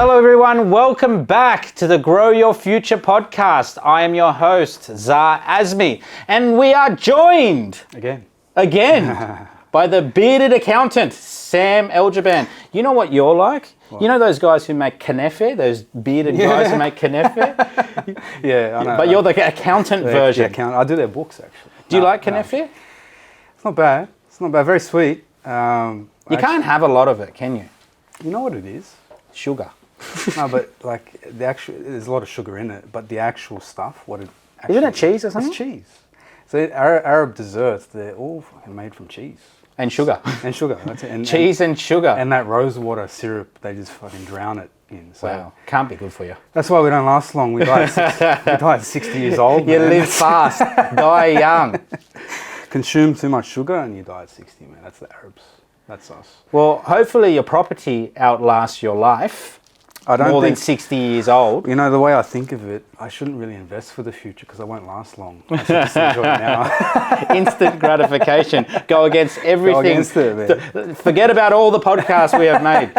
Hello everyone, welcome back to the Grow Your Future podcast. I am your host, Zah Azmi, and we are joined again by the bearded accountant, Sam Eljerban. You know what you're like? What? You know those guys who make knefe, those bearded guys who make knefe? Yeah, I know. But you're the accountant version. I do their books actually. Do you like knefe? No. It's not bad. It's not bad. Very sweet. You can't have a lot of it, can you? You know what it is? Sugar. No, but like there's a lot of sugar in it, but the actual stuff, isn't it cheese or something? It's cheese. So Arab desserts, they're all fucking made from cheese. And sugar. And sugar, that's it. Cheese and sugar. And that rose water syrup, they just fucking drown it in. So wow, can't be good for you. That's why we don't last long. We die at 60 years old. You live fast, die young. Consume too much sugar and you die at 60, man. That's the Arabs. That's us. Well, hopefully your property outlasts your life. I don't more than 60 years old. You know, the way I think of it, I shouldn't really invest for the future because I won't last long. I should just enjoy it now. Instant gratification. Go against everything. Go against it, man. Forget about all the podcasts we have made.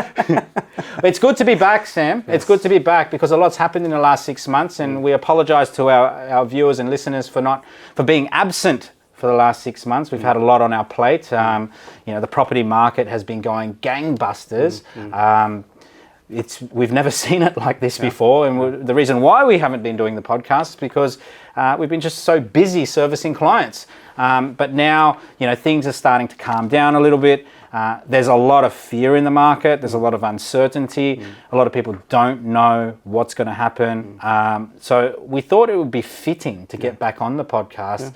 It's good to be back, Sam. Yes. It's good to be back because a lot's happened in the last 6 months, and we apologise to our viewers and listeners for being absent for the last 6 months. We've had a lot on our plate. The property market has been going gangbusters. We've never seen it like this before, and the reason why we haven't been doing the podcast is because we've been just so busy servicing clients. But now, things are starting to calm down a little bit. There's a lot of fear in the market. There's a lot of uncertainty. A lot of people don't know what's going to happen. So we thought it would be fitting to get back on the podcast.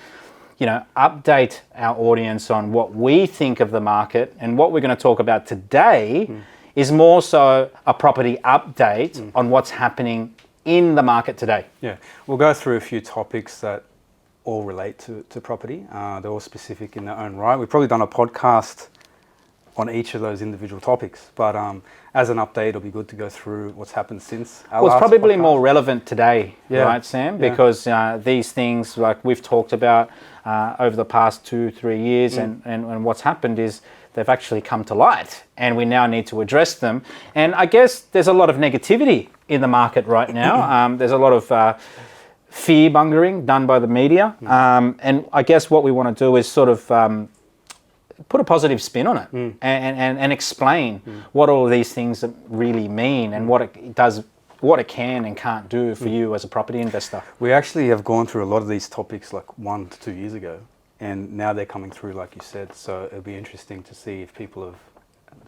Update our audience on what we think of the market, and what we're going to talk about today is more so a property update on what's happening in the market today. Yeah, we'll go through a few topics that all relate to property. They're all specific in their own right. We've probably done a podcast on each of those individual topics, but as an update, it'll be good to go through what's happened since our last it's probably podcast. More relevant today, right, Sam? Because these things, like we've talked about over the past 2-3 years, and what's happened is they've actually come to light, and we now need to address them. And I guess there's a lot of negativity in the market right now. There's a lot of fear-mongering done by the media. And I guess what we want to do is sort of put a positive spin on it and explain what all of these things really mean and what it does, what it can and can't do for you as a property investor. We actually have gone through a lot of these topics like 1 to 2 years ago. And now they're coming through, like you said. So it'll be interesting to see if people have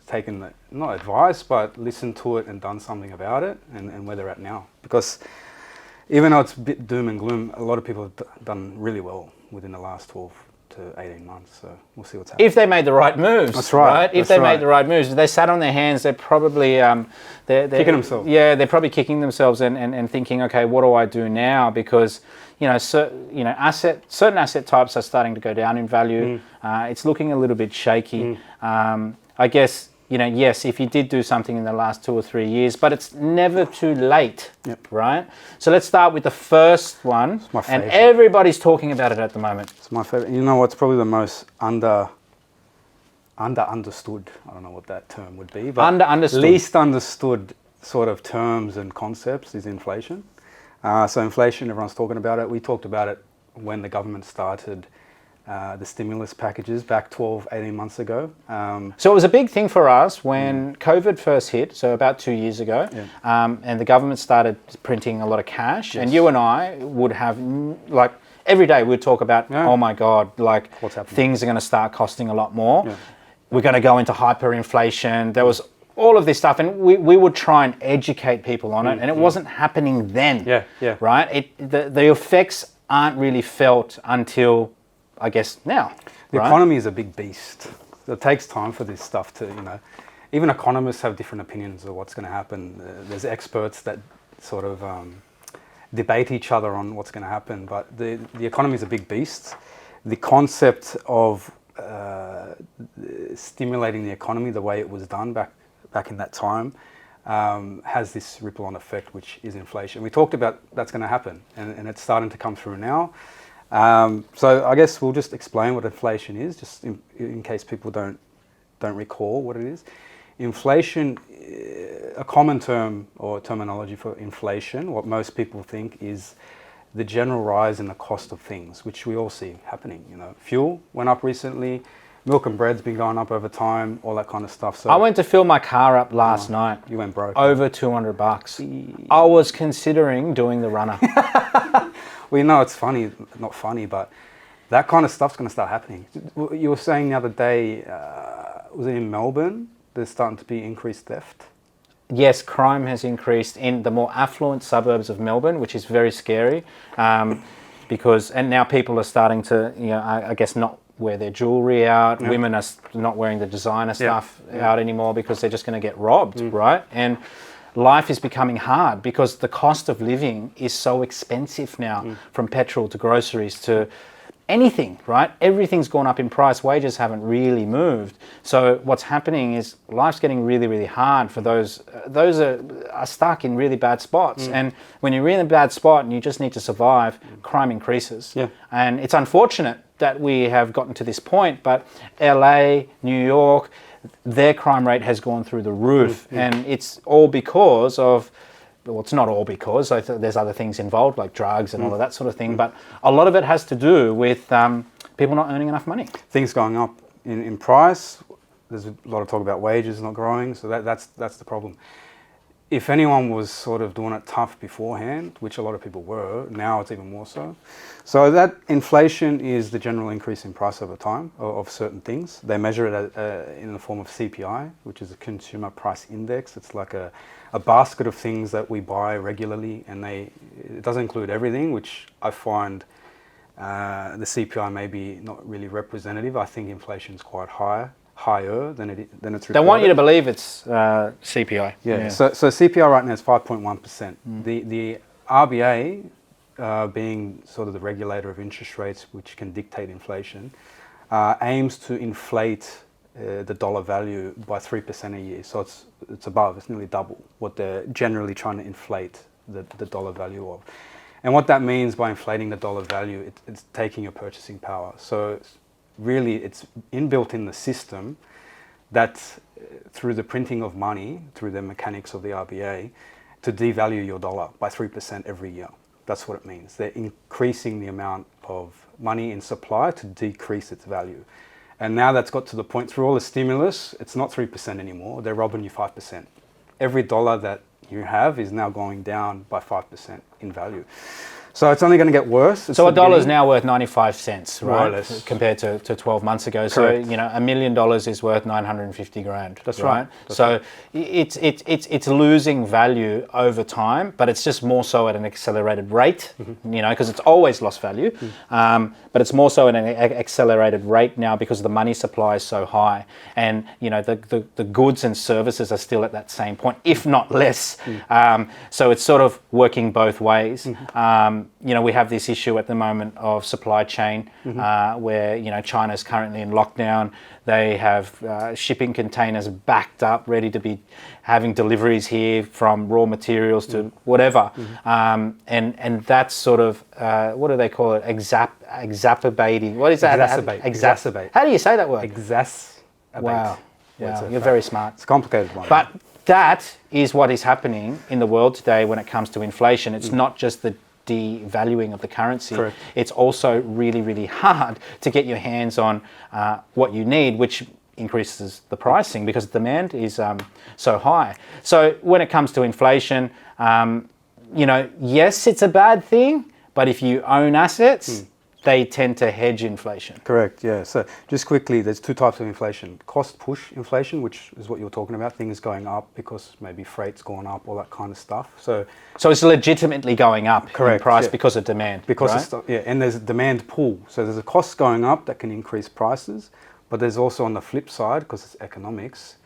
taken, not advice, but listened to it and done something about it, and where they're at now. Because even though it's a bit doom and gloom, a lot of people have done really well within the last 12 to 18 months. So we'll see what's happening. If they made the right moves. That's right. If they made the right moves. If they sat on their hands, they're probably they're kicking themselves. Yeah, they're probably kicking themselves and thinking, okay, what do I do now? Because certain asset types are starting to go down in value. It's looking a little bit shaky. I guess, yes, if you did do something in the last 2 or 3 years, but it's never too late, right? So let's start with the first one. It's my favorite. And everybody's talking about it at the moment. It's my favorite. You know what's probably the most understood? I don't know what that term would be, but understood. Least understood sort of terms and concepts is inflation. So inflation, everyone's talking about it. We talked about it when the government started the stimulus packages back 12, 18 months ago. So it was a big thing for us when COVID first hit, so about 2 years ago, and the government started printing a lot of cash. Yes. And you and I would have, like, every day we'd talk about, oh my God, like, what's happening? Things are going to start costing a lot more. Yeah. We're going to go into hyperinflation. There was all of this stuff, and we would try and educate people on it, and it wasn't happening then. Right? The effects aren't really felt until, I guess, now. The economy is a big beast. It takes time for this stuff to, even economists have different opinions of what's going to happen. There's experts that sort of debate each other on what's going to happen, but the economy is a big beast. The concept of stimulating the economy the way it was done back in that time has this ripple-on effect, which is inflation. We talked about that's going to happen, and it's starting to come through now. So I guess we'll just explain what inflation is, just in case people don't recall what it is. inflation, a common term or terminology for inflation, what most people think is the general rise in the cost of things, which we all see happening. You know, fuel went up recently, milk and bread's been going up over time, all that kind of stuff. So I went to fill my car up last night. you went broke. Over $200. I was considering doing the runner. Well, you know, it's funny, not funny, but that kind of stuff's going to start happening. You were saying the other day, was it in Melbourne, there's starting to be increased theft? Yes, crime has increased in the more affluent suburbs of Melbourne, which is very scary, because now people are starting to, you know, I guess not wear their jewelry out. Yeah. Women are not wearing the designer stuff out anymore because they're just going to get robbed, right? And life is becoming hard because the cost of living is so expensive now, from petrol to groceries to anything, right? Everything's gone up in price. Wages haven't really moved. So what's happening is life's getting really, really hard for those are stuck in really bad spots. And when you're in a bad spot and you just need to survive, crime increases. Yeah. And it's unfortunate that we have gotten to this point, but LA, New York, their crime rate has gone through the roof. And it's all because of, well, it's not all because, there's other things involved like drugs and all of that sort of thing, but a lot of it has to do with people not earning enough money. Things going up in price. There's a lot of talk about wages not growing, so that's the problem. If anyone was sort of doing it tough beforehand, which a lot of people were, now it's even more so. So that inflation is the general increase in price over time of certain things. They measure it in the form of CPI, which is a consumer price index. It's like a basket of things that we buy regularly, and it doesn't include everything, which I find the CPI may be not really representative. I think inflation is quite higher than it's reported. They want you to believe it's CPI. Yeah. So CPI right now is 5.1%. The RBA, being sort of the regulator of interest rates, which can dictate inflation, aims to inflate the dollar value by 3% a year. So it's nearly double what they're generally trying to inflate the dollar value of. And what that means by inflating the dollar value, it's taking your purchasing power. So really it's inbuilt in the system that through the printing of money, through the mechanics of the RBA, to devalue your dollar by 3% every year. That's what it means. They're increasing the amount of money in supply to decrease its value. And now that's got to the point through all the stimulus, it's not 3% anymore. They're robbing you 5%. Every dollar that you have is now going down by 5% in value. So it's only going to get worse. So a dollar is now worth 95 cents, right? More or less. Compared to 12 months ago. Correct. So, you know, $1 million is worth 950 grand. That's right. So it's losing value over time, but it's just more so at an accelerated rate, you know, because it's always lost value. But it's more so at an accelerated rate now because the money supply is so high. And, you know, the goods and services are still at that same point, if not less. So it's sort of working both ways. You know, we have this issue at the moment of supply chain where, you know, China's currently in lockdown. They have shipping containers backed up, ready to be having deliveries here from raw materials to whatever. And that's sort of, what do they call it? Exacerbating. What is that? Exacerbate. How do you say that word? Exacerbate. Wow. You're very smart. It's a complicated one. But that is what is happening in the world today when it comes to inflation. It's not just the devaluing of the currency. Correct. It's also really, really hard to get your hands on what you need, which increases the pricing because demand is so high. So when it comes to inflation, you know, yes, it's a bad thing, but if you own assets, they tend to hedge inflation. Correct, yeah. So just quickly, there's two types of inflation. Cost push inflation, which is what you're talking about, things going up because maybe freight's gone up, all that kind of stuff. So it's legitimately going up in price, yeah. because of demand. Because right? and there's a demand pull. So there's a cost going up that can increase prices, but there's also on the flip side, because it's economics,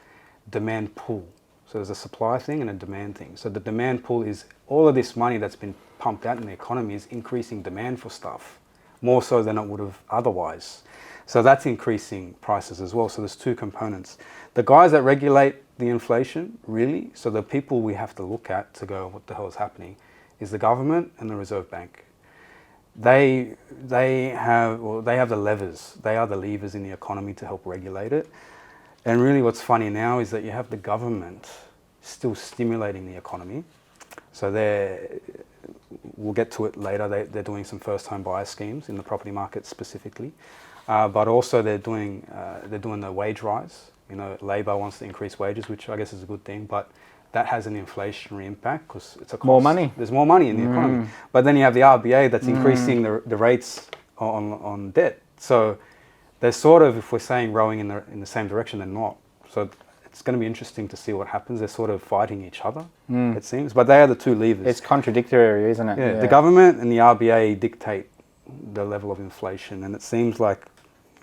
demand pull. So there's a supply thing and a demand thing. So the demand pull is all of this money that's been pumped out in the economy is increasing demand for stuff, more so than it would have otherwise. So that's increasing prices as well. So there's two components. The guys that regulate the inflation, really, so the people we have to look at to go, what the hell is happening, is the government and the Reserve Bank. They have the levers. They are the levers in the economy to help regulate it. And really what's funny now is that you have the government still stimulating the economy. So we'll get to it later, they're doing some first home buyer schemes in the property market specifically. But also they're doing the wage rise. You know, Labor wants to increase wages, which I guess is a good thing, but that has an inflationary impact because it's a cost. More money. There's more money in the economy. But then you have the RBA that's increasing the rates on debt. So they're sort of, if we're saying rowing in the same direction, they're not. So it's going to be interesting to see what happens. They're sort of fighting each other, it seems. But they are the two levers. It's contradictory, isn't it? Yeah, the government and the RBA dictate the level of inflation. And it seems like,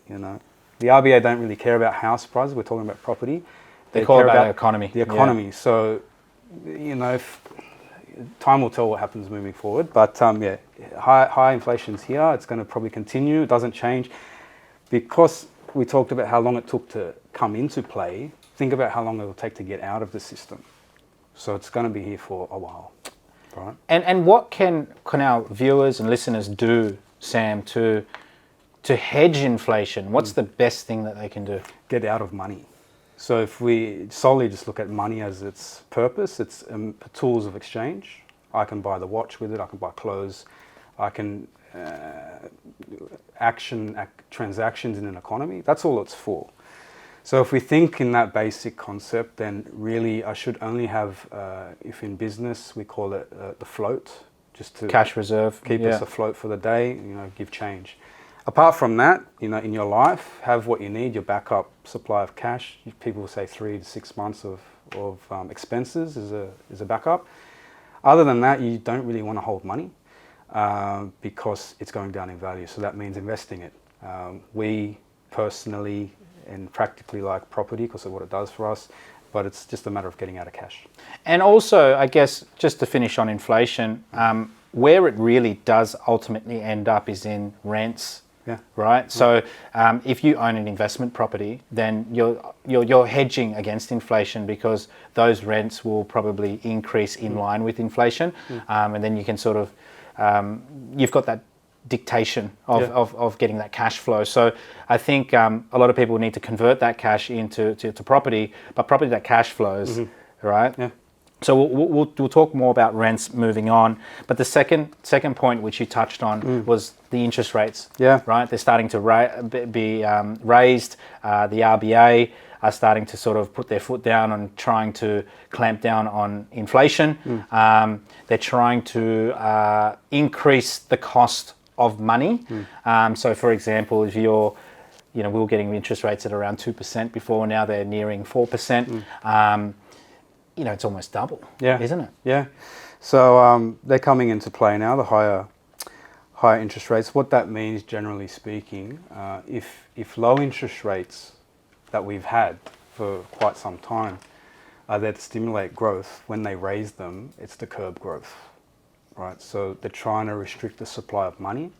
you know, the RBA don't really care about house prices. We're talking about property. They care about the economy. The economy. Yeah. So, you know, time will tell what happens moving forward. But yeah, high inflation's here. It's going to probably continue. It doesn't change. Because we talked about how long it took to come into play, think about how long it will take to get out of the system. So it's going to be here for a while, right? And what can our viewers and listeners do, Sam, to hedge inflation? What's the best thing that they can do? Get out of money. So if we solely just look at money as its purpose, it's tools of exchange. I can buy the watch with it, I can buy clothes, I can transactions in an economy. That's all it's for. So if we think in that basic concept, then really I should only have, if in business we call it the float, just to cash reserve, keep us afloat for the day, you know, give change. Apart from that, you know, in your life, have what you need, your backup supply of cash. People will say 3 to 6 months of expenses is a backup. Other than that, you don't really want to hold money because it's going down in value. So that means investing it. We personally and practically like property because of what it does for us, but it's just a matter of getting out of cash. And also, I guess, just to finish on inflation, where it really does ultimately end up is in rents. Yeah. Right. So if you own an investment property, then you're hedging against inflation because those rents will probably increase in line with inflation, and then you can sort of you've got that dictation of getting that cash flow. So I think a lot of people need to convert that cash into property, but property that cash flows, right? Yeah. So we'll talk more about rents moving on. But the second point which you touched on was the interest rates. Yeah. Right. They're starting to be raised. The RBA are starting to sort of put their foot down on trying to clamp down on inflation. They're trying to increase the cost of money. So, for example, if you're, we were getting interest rates at around 2% before. Now they're nearing 4%. It's almost double, isn't it? Yeah. So they're coming into play now, the higher interest rates. What that means, generally speaking, if low interest rates that we've had for quite some time are there to stimulate growth, when they raise them, it's to curb growth, right? So they're trying to restrict the supply of money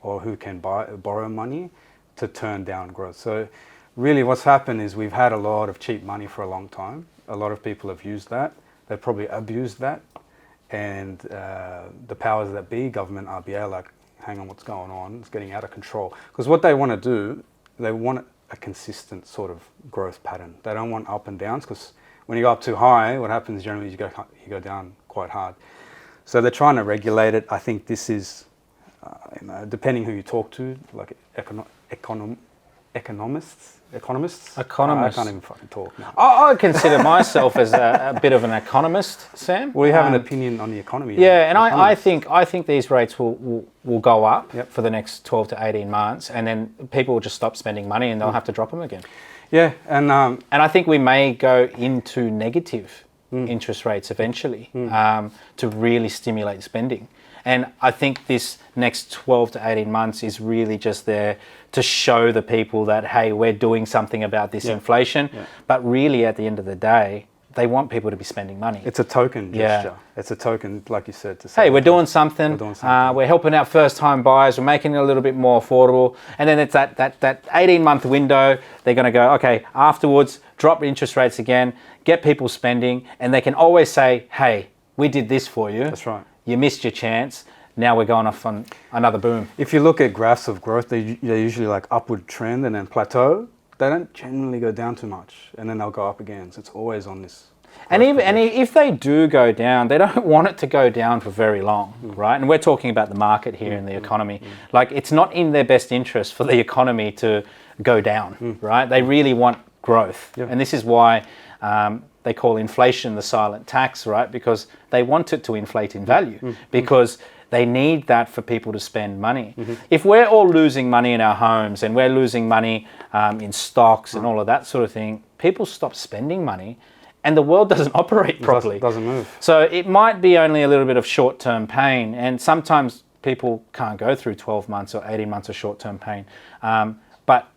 or who can borrow money to turn down growth. So really what's happened is we've had a lot of cheap money for a long time. A lot of people have used that. They've probably abused that. And the powers that be, government, RBA, are like, hang on, what's going on? It's getting out of control. Because what they want to do, they want a consistent sort of growth pattern. They don't want up and downs, because when you go up too high, what happens generally is you go down quite hard. So they're trying to regulate it. I think this is, depending who you talk to, like economists. I can't even fucking talk now. I consider myself as a bit of an economist, Sam. Well, you have an opinion on the economy. Yeah, and I think these rates will go up for the next 12 to 18 months, and then people will just stop spending money and they'll have to drop them again. Yeah, and I think we may go into negative interest rates eventually to really stimulate spending. And I think this next 12 to 18 months is really just there to show the people that, hey, we're doing something about this inflation. Yeah. But really, at the end of the day, they want people to be spending money. It's a token gesture. Yeah. It's a token, like you said, to say, hey, we're doing something. We're helping out first-time buyers. We're making it a little bit more affordable. And then it's that 18-month window. They're going to go, okay, afterwards, drop interest rates again, get people spending, and they can always say, hey, we did this for you. That's right. You missed your chance. Now we're going off on another boom. If you look at graphs of growth, they're usually like upward trend and then plateau. they don't generally go down too much, and then they'll go up again. So it's always on this. And if they do go down, they don't want it to go down for very long, right? And we're talking about the market here and the economy. Like, it's not in their best interest for the economy to go down, right? They really want growth. And this is why they call inflation the silent tax, right? Because they want it to inflate in value, because they need that for people to spend money. If we're all losing money in our homes and we're losing money in stocks and all of that sort of thing, people stop spending money, and the world doesn't operate properly. Doesn't move. So it might be only a little bit of short-term pain, and sometimes people can't go through 12 months or 18 months of short-term pain. But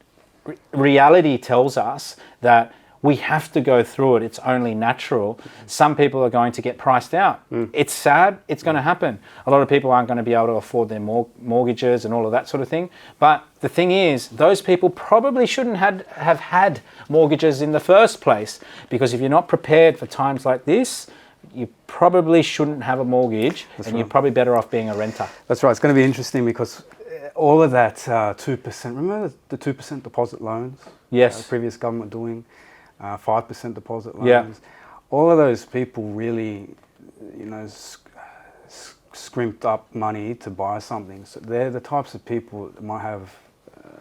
reality tells us that we have to go through it. It's only natural. Some people are going to get priced out. It's sad. It's going to happen. A lot of people aren't going to be able to afford their mortgages and all of that sort of thing. But the thing is, those people probably shouldn't have had mortgages in the first place, because if you're not prepared for times like this, you probably shouldn't have a mortgage. That's and right. You're probably better off being a renter. That's right. It's going to be interesting because all of that 2%, remember the 2% deposit loans? Yes. The previous government doing 5% deposit loans. All of those people really, scrimped up money to buy something. So they're the types of people that might have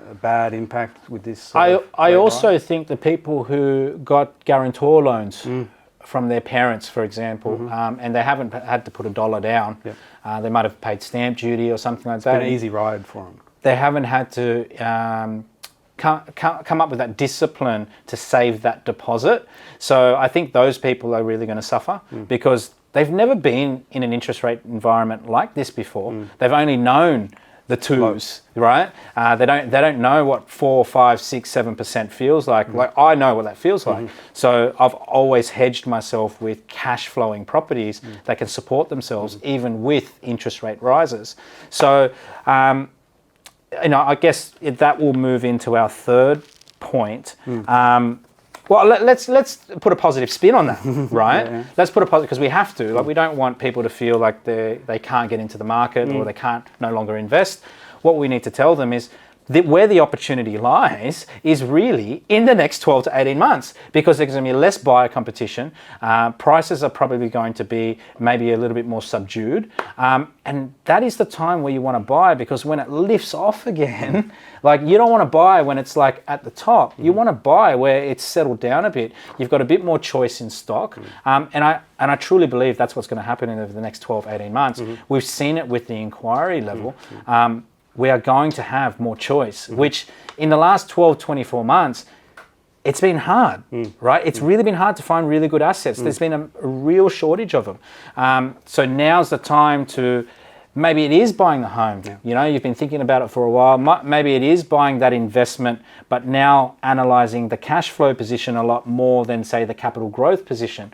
a bad impact with this. I also think the people who got guarantor loans from their parents, for example, and they haven't had to put $1 down. They might have paid stamp duty or something like that. It's been an easy ride for them. They haven't had to come up with that discipline to save that deposit. So I think those people are really going to suffer because they've never been in an interest rate environment like this before. They've only known the twos, right? They don't know what 4, 5, 6, 7% feels like. Like, I know what that feels like. So I've always hedged myself with cash flowing properties that can support themselves even with interest rate rises. So I guess that will move into our third point. Well, let's put a positive spin on that, right? Let's put a positive, because we have to. Like, we don't want people to feel like they can't get into the market or they can't no longer invest. What we need to tell them is that where the opportunity lies is really in the next 12 to 18 months, because there's going to be less buyer competition. Prices are probably going to be maybe a little bit more subdued. And that is the time where you want to buy, because when it lifts off again, like, you don't want to buy when it's like at the top. You want to buy where it's settled down a bit. You've got a bit more choice in stock. And I truly believe that's what's going to happen over the next 12, 18 months. We've seen it with the inquiry level. We are going to have more choice, which in the last 12, 24 months, it's been hard, right? It's really been hard to find really good assets. There's been a real shortage of them. So now's the time to, maybe it is buying the home. You've been thinking about it for a while. Maybe it is buying that investment, but now analysing the cash flow position a lot more than, say, the capital growth position.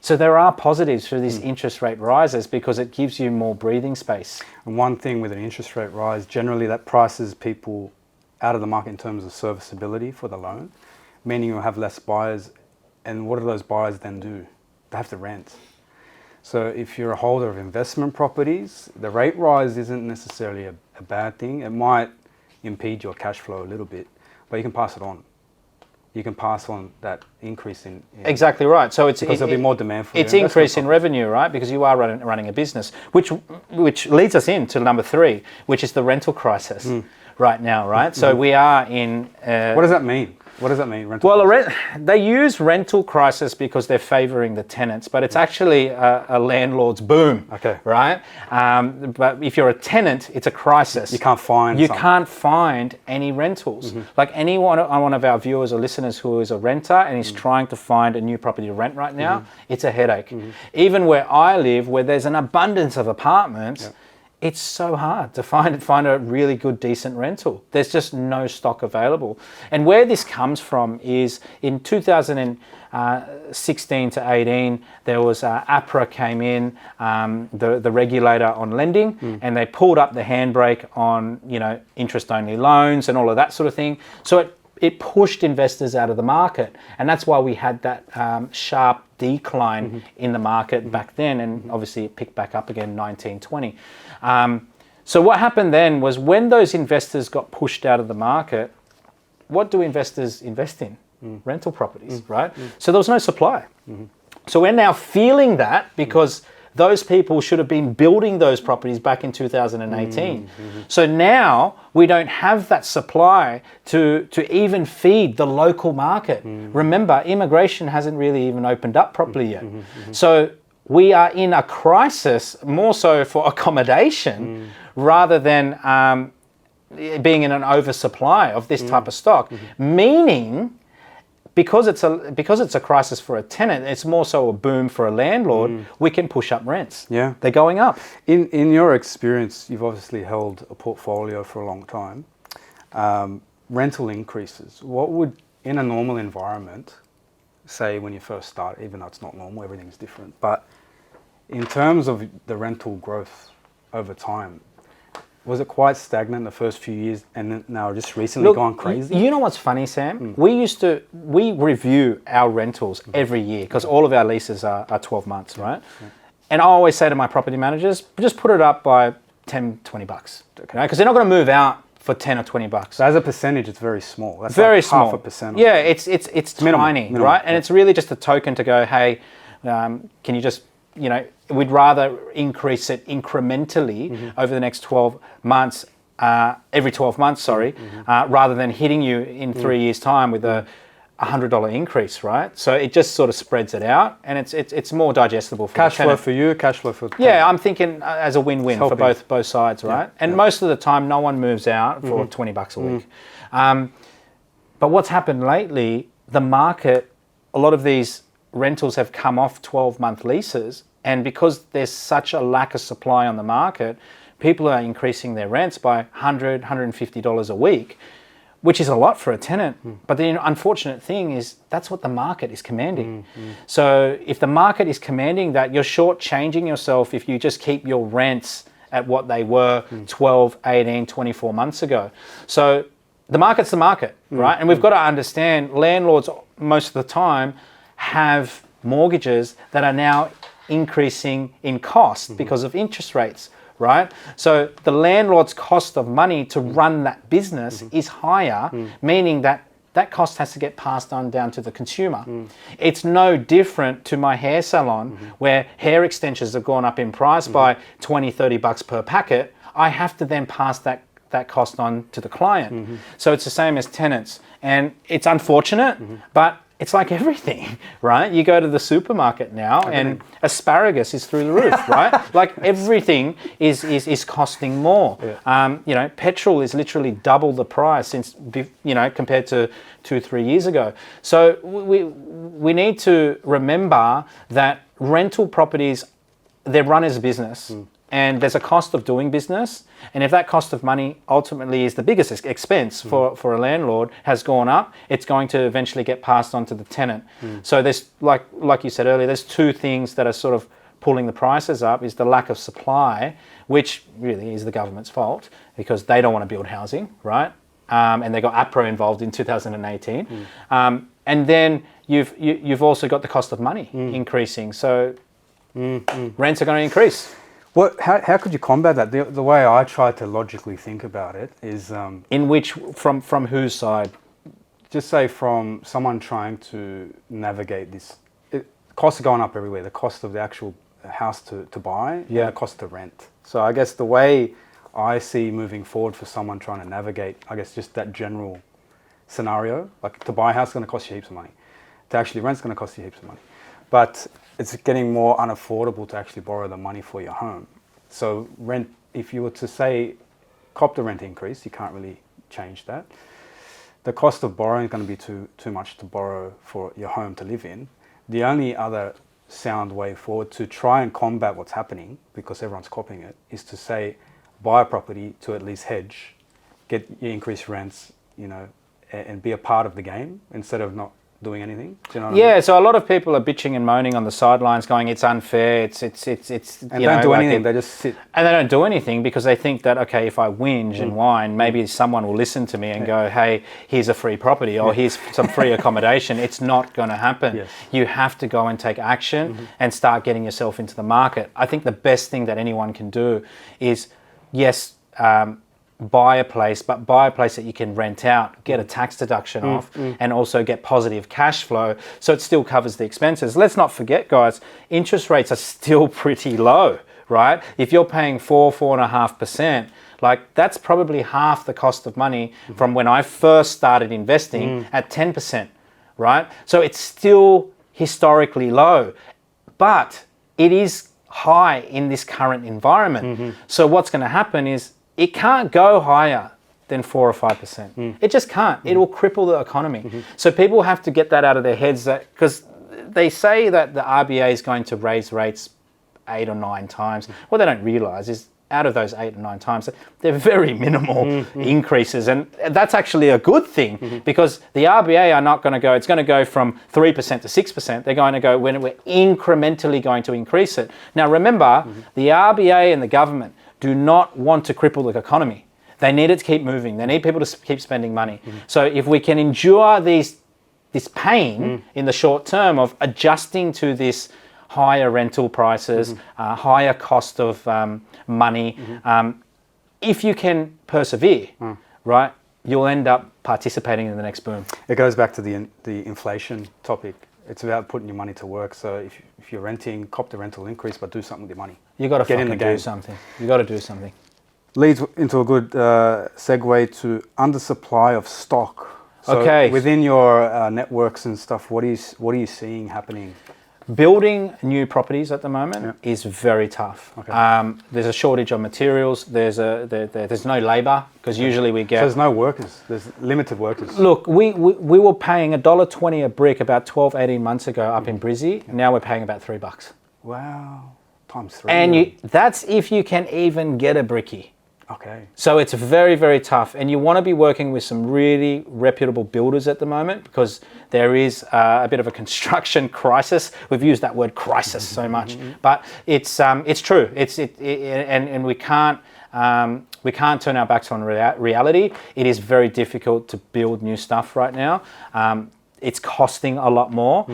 So there are positives for these interest rate rises, because it gives you more breathing space. And one thing with an interest rate rise, generally that prices people out of the market in terms of serviceability for the loan, meaning you'll have less buyers. And what do those buyers then do? They have to rent. So if you're a holder of investment properties, the rate rise isn't necessarily a bad thing. It might impede your cash flow a little bit, but you can pass it on. You can pass on that increase in exactly right. So because there'll be more demand for it's increase in revenue, right? Because you are running a business, which leads us into number 3, which is the rental crisis right now, right? So we are in. What does that mean? What does that mean? They use rental crisis because they're favouring the tenants, but it's actually a landlord's boom. Okay. Right? But if you're a tenant, it's a crisis. You can't find any rentals. Like one of our viewers or listeners who is a renter and is trying to find a new property to rent right now, it's a headache. Even where I live, where there's an abundance of apartments, it's so hard to find a really good, decent rental. There's just no stock available. And where this comes from is in 2016 to 18, there was APRA came in, the regulator on lending, and they pulled up the handbrake on interest-only loans and all of that sort of thing. So it pushed investors out of the market, and that's why we had that sharp decline in the market back then, and obviously it picked back up again 1920. So what happened then was, when those investors got pushed out of the market, what do investors invest in? Rental properties, right? So there was no supply. So we're now feeling that because those people should have been building those properties back in 2018. So now we don't have that supply to even feed the local market. Remember, immigration hasn't really even opened up properly yet. So we are in a crisis more so for accommodation rather than being in an oversupply of this type of stock, meaning because it's a crisis for a tenant, it's more so a boom for a landlord. We can push up rents. Yeah, they're going up. In your experience, you've obviously held a portfolio for a long time. Rental increases. What would, in a normal environment, say when you first start, even though it's not normal, everything's different. But in terms of the rental growth over time, was it quite stagnant the first few years and then now just recently gone crazy? You know what's funny, Sam? We review our rentals every year because all of our leases are 12 months, right? And I always say to my property managers, just put it up by 10, 20 bucks, okay? Because they're not going to move out for 10 or 20 bucks. So as a percentage, it's very small. That's very like small. Half a percent. Yeah, it's tiny, minimal, right? And it's really just a token to go, hey, can you just, we'd rather increase it incrementally over the next 12 months, every 12 months, rather than hitting you in 3 years' time with a $100 increase, right? So it just sort of spreads it out, and it's more digestible for cash the flow tenant. for you, cash flow for the Yeah, I'm thinking as a win-win for both sides, right? And most of the time, no one moves out for 20 bucks a week. But what's happened lately, the market, a lot of these rentals have come off 12-month leases, and because there's such a lack of supply on the market, people are increasing their rents by $100, $150 a week, which is a lot for a tenant. But the unfortunate thing is that's what the market is commanding. So if the market is commanding that, you're shortchanging yourself if you just keep your rents at what they were 12, 18, 24 months ago. So the market's the market, right? And we've got to understand landlords most of the time have mortgages that are now increasing in cost because of interest rates, right? So the landlord's cost of money to run that business is higher, meaning that that cost has to get passed on down to the consumer. It's no different to my hair salon where hair extensions have gone up in price by 20, 30 bucks per packet. I have to then pass that cost on to the client. So it's the same as tenants. And it's unfortunate, but it's like everything, right? You go to the supermarket now and asparagus is through the roof, right? Like everything is costing more. Petrol is literally double the price since, compared to 2-3 years ago. So we need to remember that rental properties, they're run as a business. And there's a cost of doing business. And if that cost of money ultimately is the biggest expense for a landlord has gone up, it's going to eventually get passed on to the tenant. So there's, like you said earlier, there's two things that are sort of pulling the prices up, is the lack of supply, which really is the government's fault because they don't want to build housing, right? And they got APRA involved in 2018. And then you've also got the cost of money increasing. So rents are going to increase. How could you combat that? The way I try to logically think about it is... in which, from whose side? Just say from someone trying to navigate this. Costs are going up everywhere. The cost of the actual house to buy and the cost to rent. So I guess the way I see moving forward for someone trying to navigate, I guess, just that general scenario, like to buy a house is going to cost you heaps of money. To actually rent is going to cost you heaps of money. But it's getting more unaffordable to actually borrow the money for your home. So rent, if you were to say, cop the rent increase, you can't really change that. The cost of borrowing is going to be too much to borrow for your home to live in. The only other sound way forward to try and combat what's happening, because everyone's copying it, is to say, buy a property to at least hedge, get your increased rents, and be a part of the game instead of not doing anything. Do you know what I mean? So a lot of people are bitching and moaning on the sidelines, going, "It's unfair." It's. And don't do anything. They just sit. And they don't do anything because they think that, okay, if I whinge and whine, maybe someone will listen to me and go, "Hey, here's a free property or here's some free accommodation." It's not going to happen. Yes. You have to go and take action and start getting yourself into the market. I think the best thing that anyone can do is, yes, buy a place, but buy a place that you can rent out, get a tax deduction off, and also get positive cash flow, so it still covers the expenses. Let's not forget, guys, interest rates are still pretty low, right? If you're paying 4.5%, like that's probably half the cost of money from when I first started investing at 10%, right? So it's still historically low, but it is high in this current environment. So what's going to happen is it can't go higher than 4 or 5%. It just can't. It will cripple the economy. So people have to get that out of their heads, that because they say that the RBA is going to raise rates 8 or 9 times. What they don't realize is out of those 8 or 9 times, they're very minimal increases. And that's actually a good thing, because the RBA are not going to go, it's going to go from 3% to 6%. They're going to go when we're incrementally going to increase it. Now, remember, the RBA and the government do not want to cripple the economy. They need it to keep moving. They need people to keep spending money. So if we can endure this pain in the short term of adjusting to this higher rental prices, higher cost of money, if you can persevere, right, you'll end up participating in the next boom. It goes back to the inflation topic. It's about putting your money to work. So if you're renting, cop the rental increase, but do something with your money. You got to get in the game. do something. You got to do something. Leads into a good segue to undersupply of stock. So okay. Within your networks and stuff, what are you seeing happening? Building new properties at the moment is very tough. Okay. There's a shortage of materials. There's no labour, because usually we get. So there's no workers. There's limited workers. Look, we were paying $1.20 a brick about 12, 18 months ago up in Brizzy. Now we're paying about $3. Wow, times 3. And that's if you can even get a brickie. Okay. So it's very, very tough, and you want to be working with some really reputable builders at the moment, because there is a bit of a construction crisis. We've used that word crisis so much, but it's true. And we can't turn our backs on reality. It is very difficult to build new stuff right now. It's costing a lot more,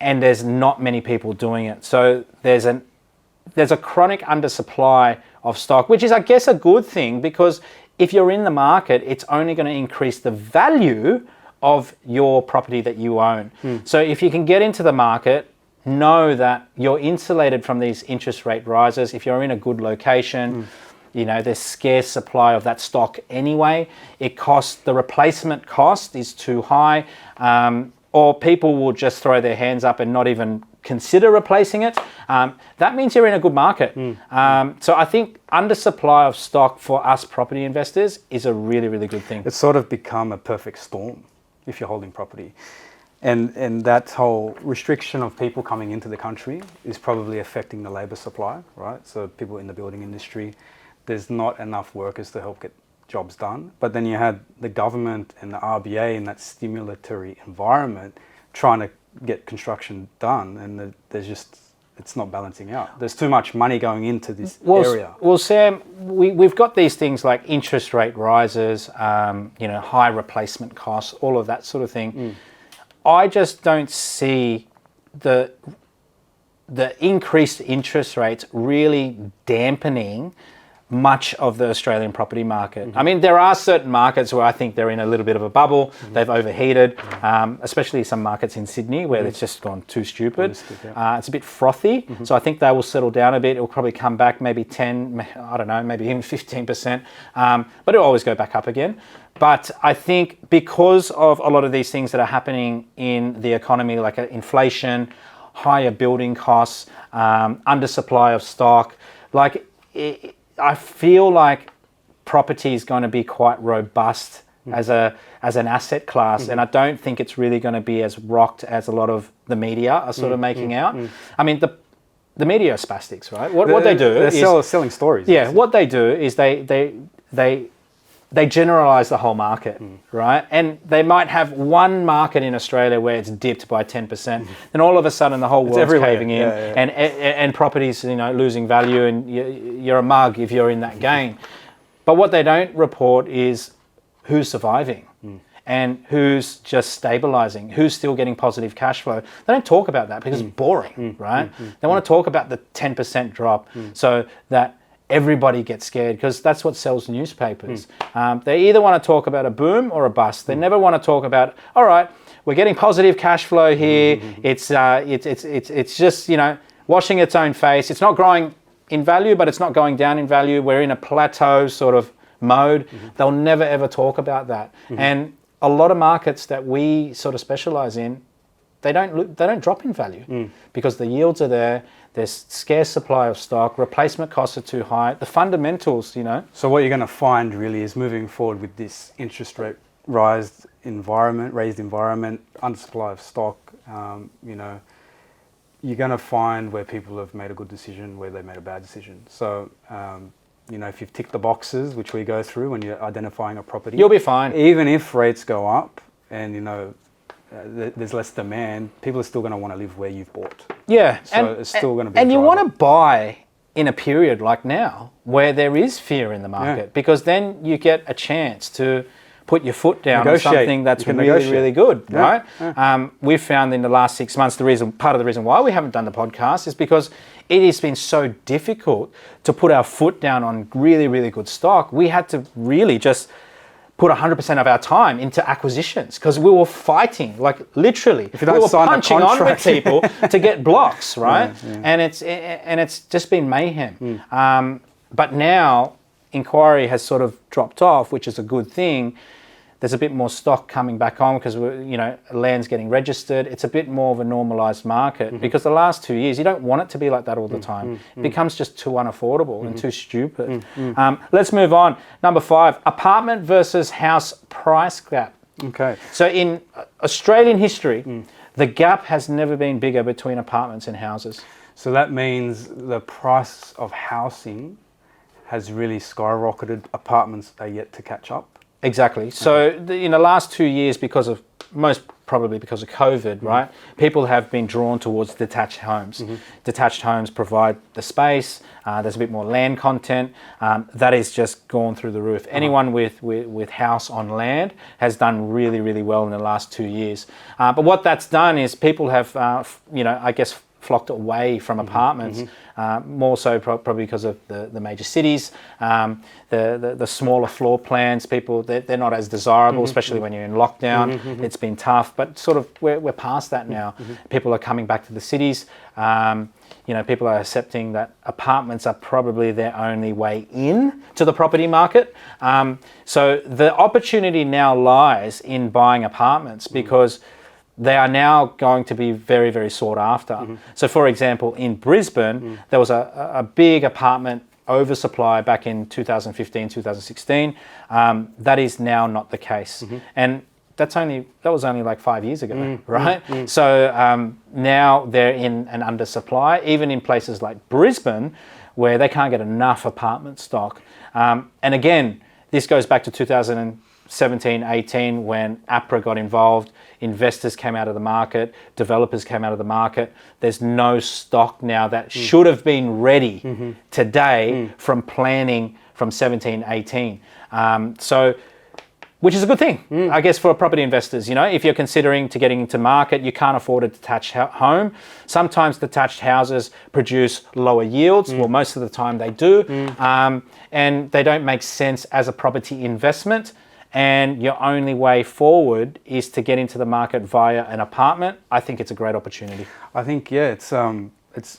and there's not many people doing it. So there's a chronic undersupply of stock, which is, I guess, a good thing, because if you're in the market, it's only going to increase the value of your property that you own. So if you can get into the market, know that you're insulated from these interest rate rises. If you're in a good location, there's scarce supply of that stock anyway. The replacement cost is too high, or people will just throw their hands up and not even consider replacing it. That means you're in a good market. So I think undersupply of stock for us property investors is a really, really good thing. It's sort of become a perfect storm if you're holding property. And that whole restriction of people coming into the country is probably affecting the labour supply, right? So people in the building industry, there's not enough workers to help get jobs done. But then you had the government and the RBA in that stimulatory environment trying to get construction done, and it's not balancing out. There's too much money going into this area. Well, Sam, we've got these things like interest rate rises, high replacement costs, all of that sort of thing. I just don't see the increased interest rates really dampening much of the Australian property market. I mean, there are certain markets where I think they're in a little bit of a bubble. They've overheated, especially some markets in Sydney where it's just gone too stupid. It's a bit frothy. So I think they will settle down a bit. It'll probably come back maybe 10, I don't know, maybe even 15%. But it'll always go back up again. But I think because of a lot of these things that are happening in the economy, like inflation, higher building costs, undersupply of stock, I feel like property is going to be quite robust as an asset class, and I don't think it's really going to be as rocked as a lot of the media are sort of making out. I mean, the media are spastics, right? What they do is selling stories. Yeah, what they do is they generalize the whole market, right? And they might have one market in Australia where it's dipped by 10%, and all of a sudden the whole world's caving in, and properties, losing value, and you're a mug if you're in that game. But what they don't report is who's surviving and who's just stabilizing, who's still getting positive cash flow. They don't talk about that because it's boring, right? They want to talk about the 10% drop, so that everybody gets scared because that's what sells newspapers. They either want to talk about a boom or a bust. They never want to talk about, all right, we're getting positive cash flow here. It's just, you know, washing its own face. It's not growing in value, but it's not going down in value. We're in a plateau sort of mode. They'll never ever talk about that. And a lot of markets that we sort of specialize in, they don't drop in value because the yields are there. There's scarce supply of stock. Replacement costs are too high. The fundamentals, you know. So what you're going to find really is moving forward with this interest rate raised environment, undersupply of stock. You know, you're going to find where people have made a good decision, where they made a bad decision. So, you know, if you've ticked the boxes, which we go through when you're identifying a property, you'll be fine. Even if rates go up and, you know, there's less demand, people are still going to want to live where you've bought. Yeah. So it's still going to be And you want to buy in a period like now where there is fear in the market, because then you get a chance to put your foot down on something that's really, really good, right? Yeah. We've found in the last 6 months, part of the reason why we haven't done the podcast is because it has been so difficult to put our foot down on really, really good stock. We had to really just put 100% of our time into acquisitions because we were fighting, like literally, we were punching on with people to get blocks, right? And it's just been mayhem. But now inquiry has sort of dropped off, which is a good thing. There's a bit more stock coming back on because land's getting registered. It's a bit more of a normalized market because the last 2 years, you don't want it to be like that all the time. It becomes just too unaffordable and too stupid. Let's move on. Number 5, apartment versus house price gap. Okay. So in Australian history, the gap has never been bigger between apartments and houses. So that means the price of housing has really skyrocketed. Apartments are yet to catch up. Exactly. So in the last 2 years, most probably because of COVID, right, people have been drawn towards detached homes. Detached homes provide the space. There's a bit more land content. That is just gone through the roof. Anyone with house on land has done really, really well in the last 2 years. But what that's done is people have, I guess, flocked away from apartments, more so probably because of the major cities, the smaller floor plans. People, they're not as desirable, especially when you're in lockdown. It's been tough, but sort of we're past that now. People are coming back to the cities. People are accepting that apartments are probably their only way in to the property market. So the opportunity now lies in buying apartments because they are now going to be very, very sought after. So for example, in Brisbane, there was a big apartment oversupply back in 2015, 2016. That is now not the case. And that was only like 5 years ago, right? So now they're in an undersupply, even in places like Brisbane, where they can't get enough apartment stock. And again, this goes back to 2017, 18, when APRA got involved. Investors came out of the market, developers came out of the market. There's no stock now that should have been ready today from planning from 17, 18. Which is a good thing, I guess, for property investors. If you're considering to getting into market, you can't afford a detached home. Sometimes detached houses produce lower yields. Well, most of the time they do. And they don't make sense as a property investment. And your only way forward is to get into the market via an apartment. I think it's a great opportunity. I think, it's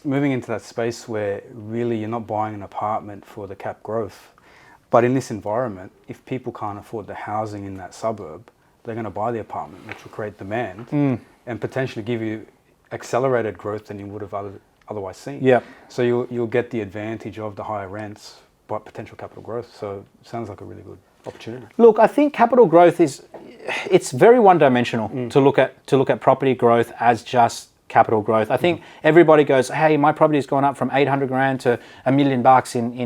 moving into that space where really you're not buying an apartment for the cap growth. But in this environment, if people can't afford the housing in that suburb, they're going to buy the apartment, which will create demand and potentially give you accelerated growth than you would have otherwise seen. Yeah. So you'll get the advantage of the higher rents, but potential capital growth. So it sounds like a really good opportunity. Look, I think capital growth it's very one-dimensional to look at property growth as just capital growth. I think everybody goes, hey, my property's gone up from 800 grand to $1 million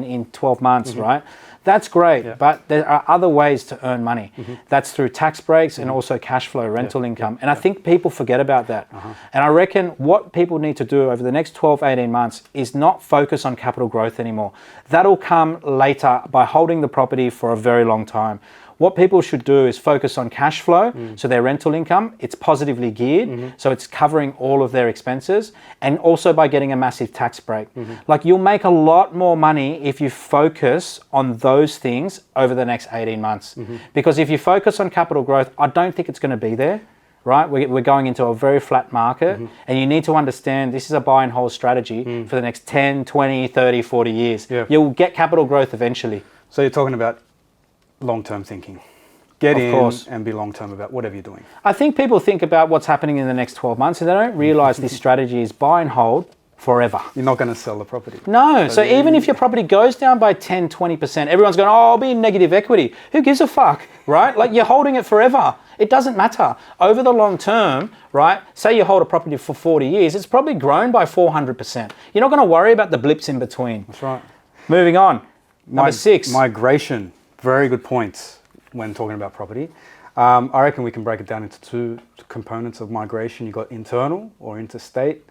in 12 months, right? That's great, but there are other ways to earn money. That's through tax breaks and also cash flow, rental income. And I think people forget about that. And I reckon what people need to do over the next 12, 18 months is not focus on capital growth anymore. That'll come later by holding the property for a very long time. What people should do is focus on cash flow, so their rental income, it's positively geared, so it's covering all of their expenses, and also by getting a massive tax break. Like, you'll make a lot more money if you focus on those things over the next 18 months. Because if you focus on capital growth, I don't think it's going to be there. Right, we're going into a very flat market, and you need to understand this is a buy and hold strategy for the next 10, 20, 30, 40 years. Yeah. You'll get capital growth eventually. So you're talking about long-term thinking. Get Of in course. and be long-term about whatever you're doing. I think people think about what's happening in the next 12 months, and they don't realize this strategy is buy and hold forever. You're not going to sell the property. No, so even if your property goes down by 10, 20%, everyone's going, oh, I'll be in negative equity. Who gives a fuck, right? Like, you're holding it forever. It doesn't matter. Over the long term, right, say you hold a property for 40 years, it's probably grown by 400%. You're not going to worry about the blips in between. That's right. Moving on. Number 6. Migration. Very good points when talking about property. I reckon we can break it down into two components of migration. You've got internal or interstate,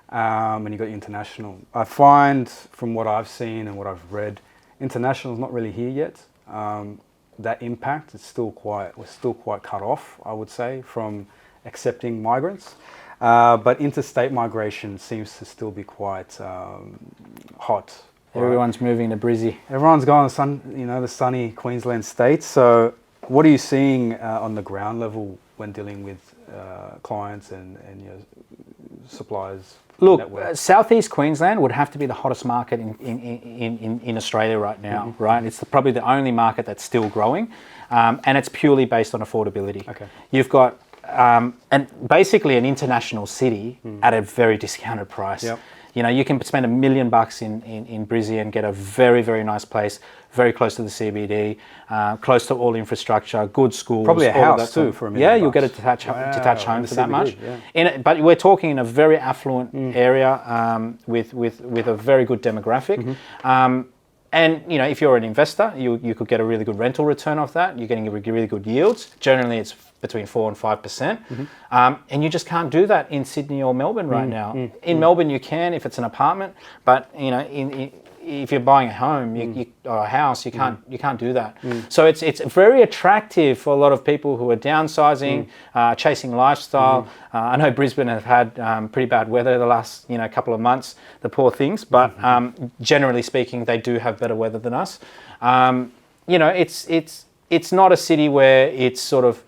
and you've got international. I find, from what I've seen and what I've read, international is not really here yet. That impact is we're still quite cut off, I would say, from accepting migrants. But interstate migration seems to still be quite hot. Everyone's moving to Brizzy. Everyone's going to the sunny Queensland states. So what are you seeing on the ground level when dealing with clients and your suppliers? Look, Southeast Queensland would have to be the hottest market in Australia right now, right? It's probably the only market that's still growing, and it's purely based on affordability. Okay. You've got and basically an international city at a very discounted price. Yep. You know, you can spend $1 million in Brizzy and get a very, very nice place, very close to the CBD, close to all infrastructure, good schools. Probably a house too for $1 million. Yeah, you'll get a detached home for that CBD, much. yeah. But we're talking in a very affluent area with a very good demographic. And you know, if you're an investor, you could get a really good rental return off that. You're getting really good yields. Generally, it's between 4 and 5%. And you just can't do that in Sydney or Melbourne right now. In Melbourne, you can if it's an apartment, but you know, if you're buying a home or a house, you can't do that. So it's very attractive for a lot of people who are downsizing, chasing lifestyle. I know Brisbane have had pretty bad weather the last couple of months, the poor things, but generally speaking, they do have better weather than us. It's not a city where it's sort of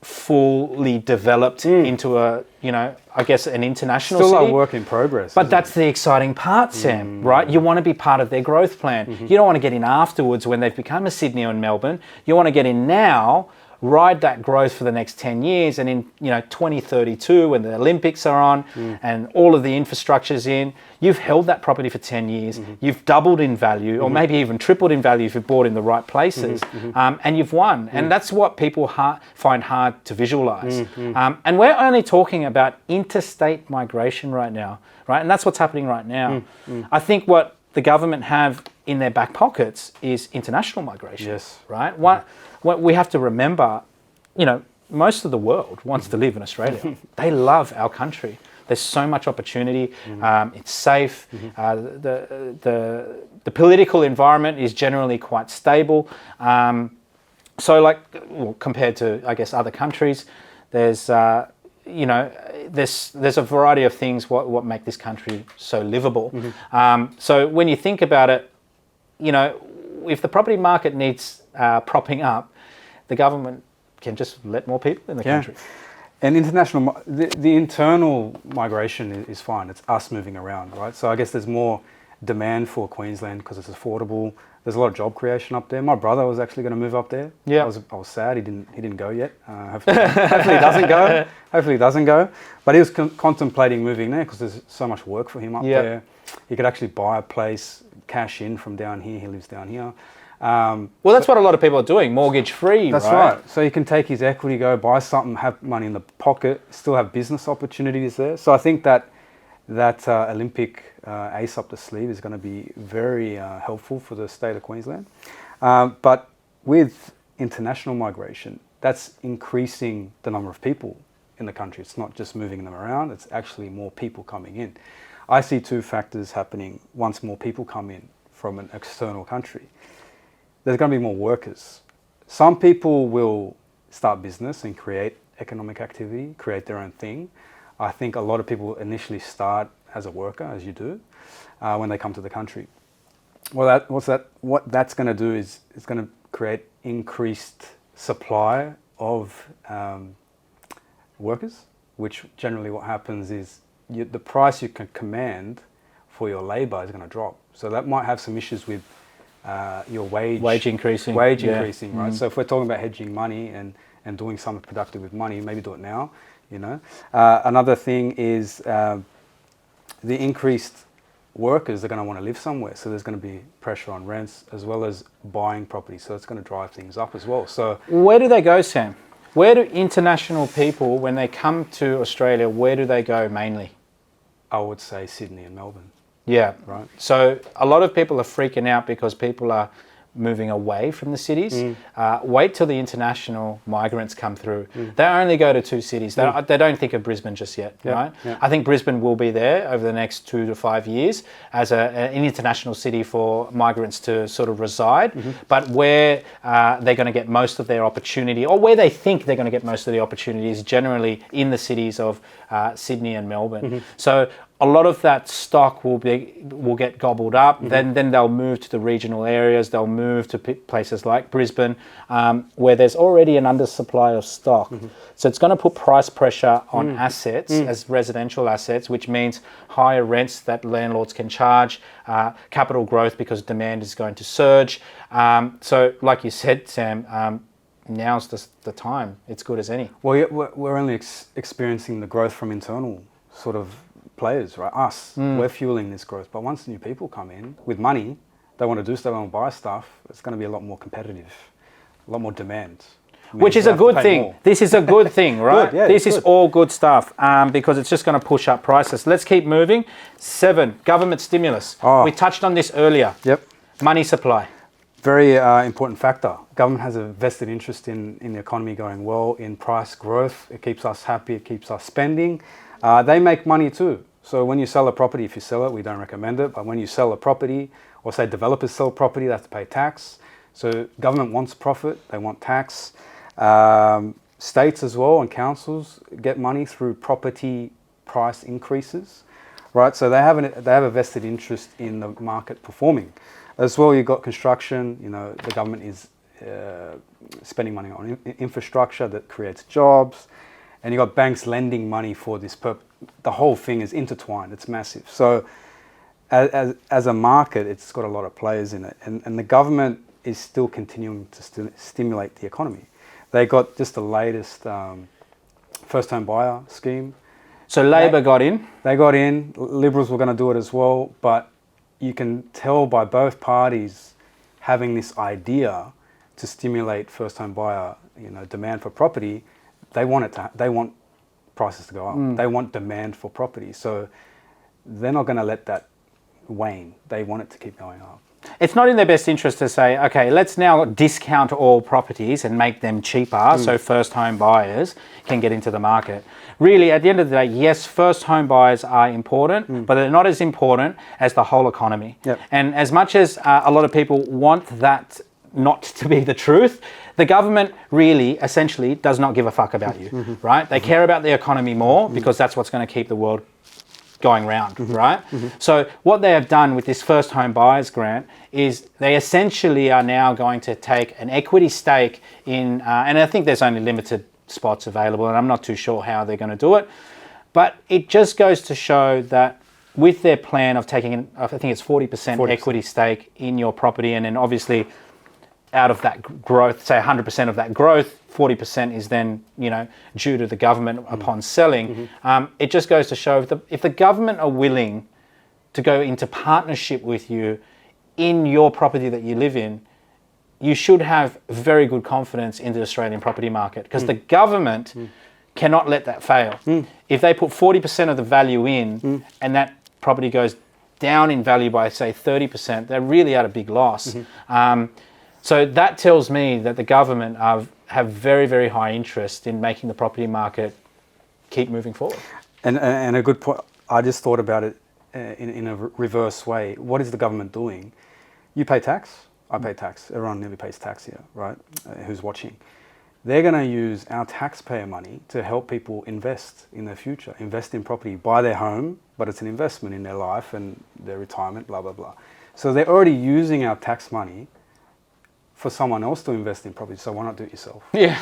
fully developed into I guess an international still city. a work in progress. But that's the exciting part, Sam, right? You want to be part of their growth plan. You don't want to get in afterwards when they've become a Sydney or Melbourne. You want to get in now, ride that growth for the next 10 years, and in 2032 when the Olympics are on and all of the infrastructure's in, you've held that property for 10 years, you've doubled in value or maybe even tripled in value if you bought in the right places, and you've won. And that's what people find hard to visualize. And we're only talking about interstate migration right now, right? And that's what's happening right now. I think what the government have in their back pockets is international migration. Yes. Right? What we have to remember, most of the world wants to live in Australia. They love our country. There's so much opportunity. It's safe. The political environment is generally quite stable. Compared to, I guess, other countries, there's there's a variety of things what make this country so livable. So when you think about it, if the property market needs propping up, the government can just let more people in the country. And the internal migration is fine. It's us moving around, right? So I guess there's more demand for Queensland because it's affordable. There's a lot of job creation up there. My brother was actually going to move up there. Yeah, I was sad he didn't go yet. Hopefully he doesn't go. Hopefully he doesn't go. But he was contemplating moving there because there's so much work for him up there. He could actually buy a place, cash in from down here. He lives down here. That's what a lot of people are doing, mortgage free. That's right. So he can take his equity, go buy something, have money in the pocket, still have business opportunities there. So I think that Olympic ace up the sleeve is going to be very helpful for the state of Queensland. But with international migration, that's increasing the number of people in the country. It's not just moving them around, it's actually more people coming in. I see two factors happening once more people come in from an external country. There's going to be more workers. Some people will start business and create economic activity, create their own thing. I think a lot of people initially start as a worker, as you do, when they come to the country. Well, what that's going to do is it's going to create increased supply of workers, which generally what happens is the price you can command for your labour is going to drop. So that might have some issues with your wage increasing. Increasing, right? So if we're talking about hedging money and doing something productive with money, maybe do it now, you know. Another thing is the increased workers are going to want to live somewhere, so there's going to be pressure on rents as well as buying property, so it's going to drive things up as well. So where do they go, Sam? Where do international people, when they come to Australia, where do they go mainly? I would say Sydney and Melbourne. Yeah. Right. So a lot of people are freaking out because people are moving away from the cities. Wait till the international migrants come through. They only go to 2 cities. They don't think of Brisbane just yet, right? Yeah. I think Brisbane will be there over the next 2 to 5 years as an international city for migrants to sort of reside. But where they're going to get most of their opportunity, or where they think they're going to get most of the opportunity, is generally in the cities of Sydney and Melbourne. So a lot of that stock will get gobbled up. Then they'll move to the regional areas. They'll move to places like Brisbane, where there's already an undersupply of stock. So it's going to put price pressure on assets as residential assets, which means higher rents that landlords can charge, capital growth because demand is going to surge. So like you said, Sam, now's the time. It's good as any. Well, we're only experiencing the growth from internal sort of players, right? Us, we're fueling this growth. But once new people come in with money, they want to do stuff, they want to buy stuff, it's going to be a lot more competitive, a lot more demand. Which is a good thing. More. This is a good thing, right? This is all good stuff because it's just going to push up prices. Let's keep moving. 7, government stimulus. We touched on this earlier. Yep. Money supply. Very important factor. Government has a vested interest in the economy going well, in price growth. It keeps us happy, it keeps us spending. They make money too. So when you sell a property, if you sell it, we don't recommend it, but when you sell a property, or say developers sell property, they have to pay tax. So government wants profit, they want tax. States as well and councils get money through property price increases, right? So they have a vested interest in the market performing. As well, you've got construction, you know, the government is spending money on infrastructure that creates jobs, and you've got banks lending money for this purpose. The whole thing is intertwined, it's massive. So as a market, it's got a lot of players in it, and the government is still continuing to stimulate the economy. They got just the latest first home buyer scheme. So Labor got in? They got in, Liberals were going to do it as well, but you can tell by both parties having this idea to stimulate first home buyer, you know, demand for property. They want prices to go up. They want demand for property. So they're not going to let that wane. They want it to keep going up. It's not in their best interest to say, okay, let's now discount all properties and make them cheaper so first home buyers can get into the market. Really, at the end of the day, yes, first home buyers are important, but they're not as important as the whole economy. Yep. And as much as a lot of people want that not to be the truth, the government really, essentially, does not give a fuck about you, right? They care about the economy more because that's what's going to keep the world going round, right? So what they have done with this first home buyers grant is they essentially are now going to take an equity stake in, and I think there's only limited spots available, and I'm not too sure how they're going to do it, but it just goes to show that with their plan of taking, I think it's 40% equity stake in your property, and then obviously out of that growth, say 100% of that growth, 40% is then, you know, due to the government upon selling. It just goes to show if the government are willing to go into partnership with you in your property that you live in, you should have very good confidence in the Australian property market, because the government cannot let that fail. If they put 40% of the value in and that property goes down in value by, say, 30%, they're really at a big loss. So that tells me that the government have very, very high interest in making the property market keep moving forward. And a good point, I just thought about it in a reverse way. What is the government doing? You pay tax I pay tax. Everyone nearly pays tax here, right? Who's watching. They're going to use our taxpayer money to help people invest in their future, invest in property, buy their home, but it's an investment in their life and their retirement, blah, blah, blah. So they're already using our tax money for someone else to invest in property, so why not do it yourself? Yeah,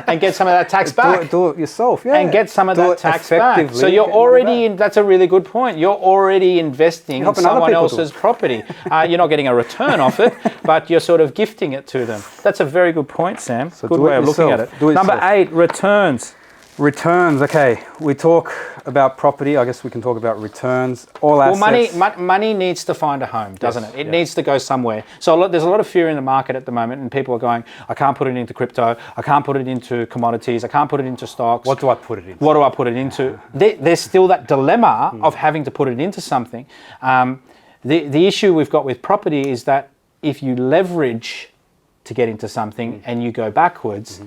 and get some of that tax back. Do it yourself, yeah. And get some of that tax back. So you're already, that's a really good point. You're already investing in someone else's property. You're not getting a return off it, but you're sort of gifting it to them. That's a very good point, Sam. So good way of looking at it. Number 8, returns. Returns, okay. We talk about property. I guess we can talk about returns. All assets. Well, money needs to find a home, doesn't it? It needs to go somewhere. So there's a lot of fear in the market at the moment, and people are going, I can't put it into crypto. I can't put it into commodities. I can't put it into stocks. What do I put it into? What do I put it into? There's still that dilemma of having to put it into something. The issue we've got with property is that if you leverage to get into something and you go backwards,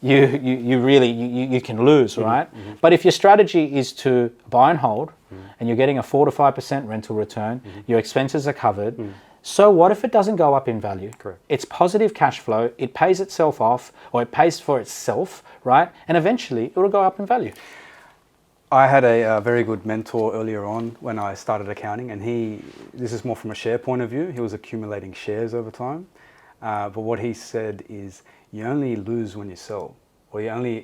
you can lose, right? But if your strategy is to buy and hold, and you're getting a 4 to 5% rental return, your expenses are covered. So what if it doesn't go up in value? Correct. It's positive cash flow. It pays itself off, or it pays for itself, right? And eventually it will go up in value. I had a very good mentor earlier on when I started accounting, and this is more from a share point of view. He was accumulating shares over time. But what he said is, you only lose when you sell, or you only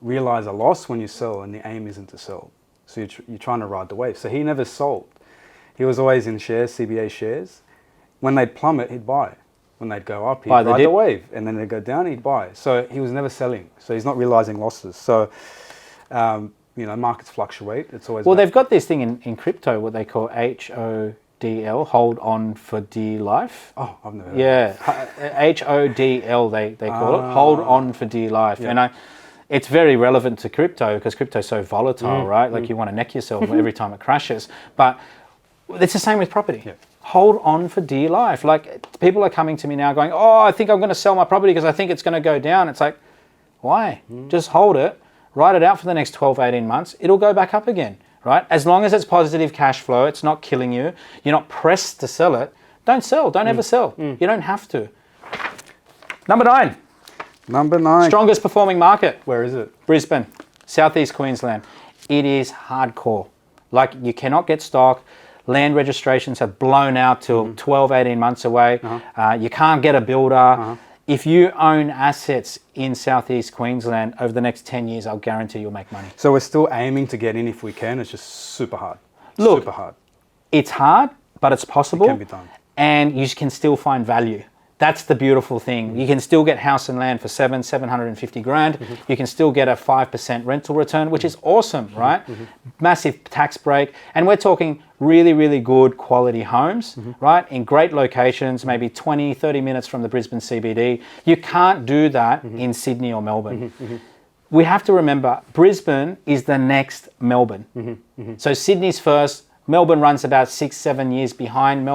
realize a loss when you sell, and the aim isn't to sell. So you're trying to ride the wave. So he never sold. He was always in shares, CBA shares. When they'd plummet, he'd buy. When they'd go up, he'd ride the wave, and then they'd go down, he'd buy. So he was never selling. So he's not realizing losses. So markets fluctuate. It's always they've got this thing in crypto, what they call HODL, hold on for dear life. Oh, I've never heard HODL they call it, hold on for dear life. Yeah. And it's very relevant to crypto because crypto is so volatile, right? Like you want to neck yourself every time it crashes. But it's the same with property. Yeah. Hold on for dear life. Like people are coming to me now going, oh, I think I'm going to sell my property because I think it's going to go down. It's like, why? Just hold it, ride it out for the next 12, 18 months. It'll go back up again. Right? As long as it's positive cash flow, it's not killing you, you're not pressed to sell it, don't sell. Don't ever sell. You don't have to. Number 9. Strongest performing market. Where is it? Brisbane, Southeast Queensland. It is hardcore. Like you cannot get stock. Land registrations have blown out till 12, 18 months away. You can't get a builder. If you own assets in Southeast Queensland over the next 10 years, I'll guarantee you'll make money. So we're still aiming to get in if we can. It's just super hard. Look, super hard. It's hard, but it's possible. It can be done. And you can still find value. That's the beautiful thing. You can still get house and land for $750 grand. You can still get a 5% rental return, which is awesome, right? Massive tax break. And we're talking really, really good quality homes, right? In great locations, maybe 20, 30 minutes from the Brisbane CBD. You can't do that in Sydney or Melbourne. We have to remember, Brisbane is the next Melbourne. So Sydney's first. Melbourne runs about 6-7 years behind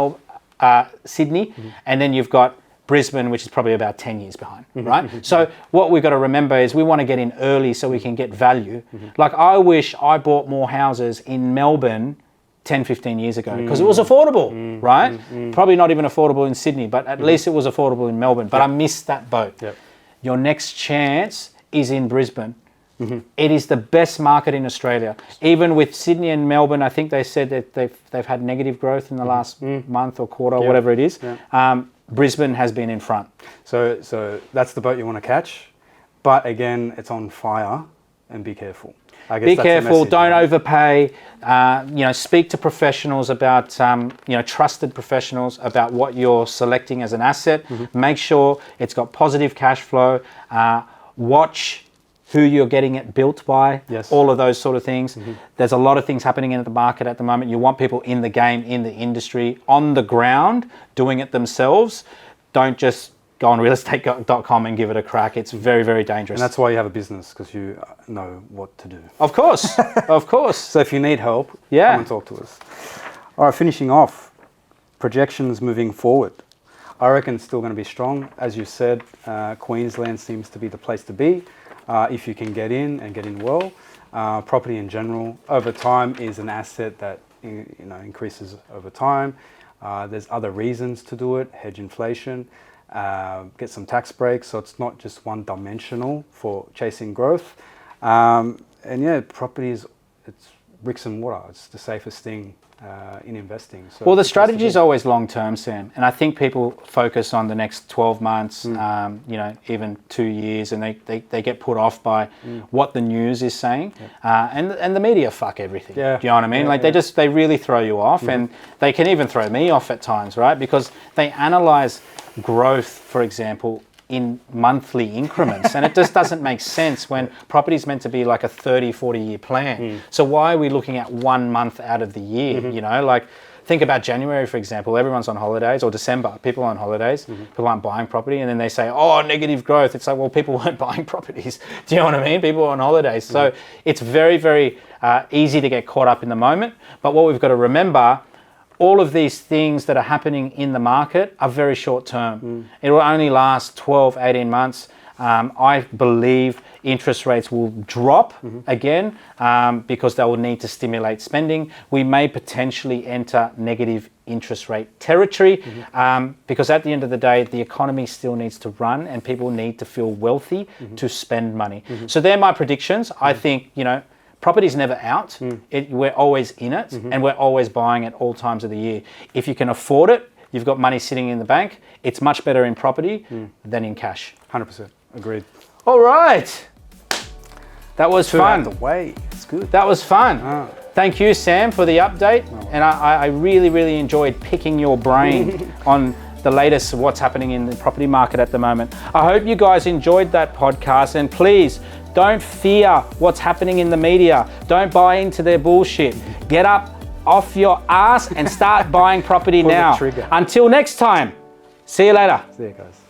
Sydney. And then you've got Brisbane, which is probably about 10 years behind, right? So what we've got to remember is we want to get in early so we can get value. Like I wish I bought more houses in Melbourne 10, 15 years ago because it was affordable, right? Probably not even affordable in Sydney, but at least it was affordable in Melbourne. But I missed that boat. Your next chance is in Brisbane. It is the best market in Australia. Even with Sydney and Melbourne, I think they said that they've had negative growth in the last month or quarter, or whatever it is. Brisbane has been in front. So that's the boat you want to catch. But again, it's on fire, and be careful. I guess be careful, don't overpay. Speak to professionals about, trusted professionals about what you're selecting as an asset. Make sure it's got positive cash flow. Watch who you're getting it built by, all of those sort of things. There's a lot of things happening in the market at the moment. You want people in the game, in the industry, on the ground, doing it themselves. Don't just go on realestate.com and give it a crack. It's very, very dangerous. And that's why you have a business, because you know what to do. Of course, of course. So if you need help, come and talk to us. All right, finishing off, projections moving forward. I reckon it's still going to be strong. As you said, Queensland seems to be the place to be. If you can get in and get in well. Property in general over time is an asset that increases over time. There's other reasons to do it, hedge inflation, get some tax breaks, so it's not just one-dimensional for chasing growth. And yeah, properties, it's bricks and mortar. It's the safest thing in investing. So well, the strategy is always long-term, Sam, and I think people focus on the next 12 months, even 2 years, and they get put off by what the news is saying, and the media fuck everything. Yeah. Do you know what I mean? They really throw you off, and they can even throw me off at times, right? Because they analyze growth, for example, in monthly increments, and it just doesn't make sense when property is meant to be like a 30-40 year plan. So why are we looking at 1 month out of the year? Think about January, for example. Everyone's on holidays, or December, people are on holidays, people aren't buying property, and then they say, oh, negative growth. It's like, well, people weren't buying properties. Do you know what I mean? People are on holidays. So it's very, very easy to get caught up in the moment. But what we've got to remember, all of these things that are happening in the market are very short term. It will only last 12, 18 months. I believe interest rates will drop again because they will need to stimulate spending. We may potentially enter negative interest rate territory because at the end of the day, the economy still needs to run and people need to feel wealthy to spend money. So they're my predictions. I think, property's never out. We're always in it, and we're always buying at all times of the year. If you can afford it, you've got money sitting in the bank, it's much better in property than in cash. 100%. Agreed. All right. That was fun. Out the way. It's good. That was fun. Thank you, Sam, for the update. And I really, really enjoyed picking your brain on the latest of what's happening in the property market at the moment. I hope you guys enjoyed that podcast, and please don't fear what's happening in the media. Don't buy into their bullshit. Get up off your ass and start buying property now. Until next time, see you later. See you guys.